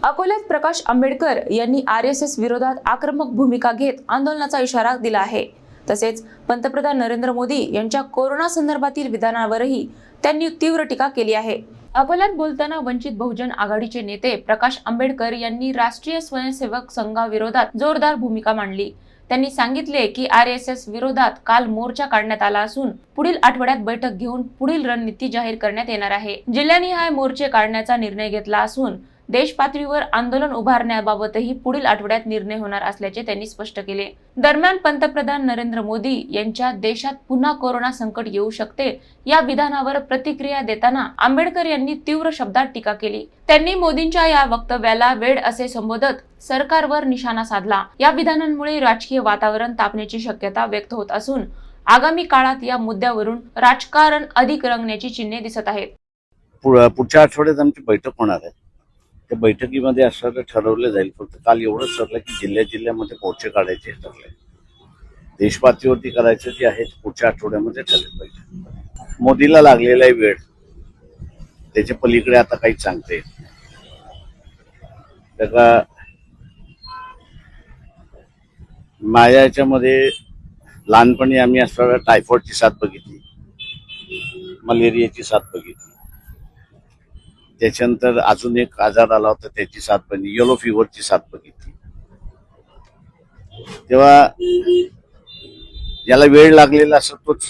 अकोल्यात प्रकाश आंबेडकर यांनी RSS विरोधात आक्रमक भूमिका घेत आंदोलनाचा इशारा दिला आहे। तसेच पंतप्रधान नरेंद्र मोदी यांच्या कोरोना संदर्भातील विधानावरही त्यांनी तीव्र टीका केली आहे। अकोल्यात बोलताना वंचित बहुजन आघाडीचे नेते प्रकाश आंबेडकर यांनी राष्ट्रीय स्वयंसेवक संघाविरोधात जोरदार भूमिका मांडली। त्यांनी सांगितले की RSS विरोधात काल मोर्चा काढण्यात आला असून पुढील आठवड्यात बैठक घेऊन पुढील रणनीती जाहीर करण्यात येणार आहे। जिल्ह्यानिहाय मोर्चे काढण्याचा निर्णय घेतला असून देश पातळीवर आंदोलन उभारण्याबाबतही पुढील आठवड्यात निर्णय होणार असल्याचे त्यांनी स्पष्ट केले। दरम्यान पंतप्रधान नरेंद्र मोदी यांच्या देशात पुन्हा कोरोना संकट येऊ शकते या विधानावर प्रतिक्रिया देताना आंबेडकर यांनी तीव्र शब्दात टीका केली। त्यांनी मोदींच्या या वक्तव्याला वेड असे संबोधत सरकारवर निशाणा साधला। या विधानांमुळे राजकीय वातावरण तापण्याची शक्यता व्यक्त होत असून आगामी काळात या मुद्द्यावरून राजकारण अधिक रंगण्याची चिन्हे दिसत आहेत। पुढच्या आठवड्यात आमची बैठक होणार आहे। त्या बैठकीमध्ये असं ठरवलं जाईल। फक्त काल एवढंच ठरलं की जिल्ह्यामध्ये मोर्चे काढायचे ठरले। देशपातळीवरती करायचे जे आहे पुढच्या आठवड्यामध्ये ठरेल बैठक। मोदीला लागलेला वेळ त्याच्या पलीकडे आता काही सांगते त्याला। माझ्या याच्यामध्ये लहानपणी आम्ही असताना टायफॉइडची साथ बघितली, मलेरियाची साथ बघितली, त्याच्यानंतर अजून एक आजार आला होता त्याची साथ बघितली, येलो फीवरची साथ बघितली। तेव्हा ज्याला वेळ लागलेला असतो तोच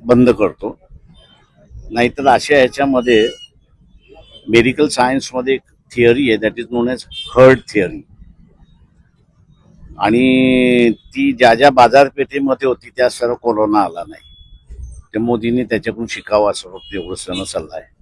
बंद करतो, नाहीतर अशा ह्याच्यामध्ये मेडिकल सायन्समध्ये एक थिअरी आहे that is known as herd theory, आणि ती ज्या ज्या बाजारपेठेमध्ये होती त्या सर्व कोरोना आला नाही। ते मोदींनी त्याच्याकडून शिकावं असं फक्त एवढं सल्ला आहे।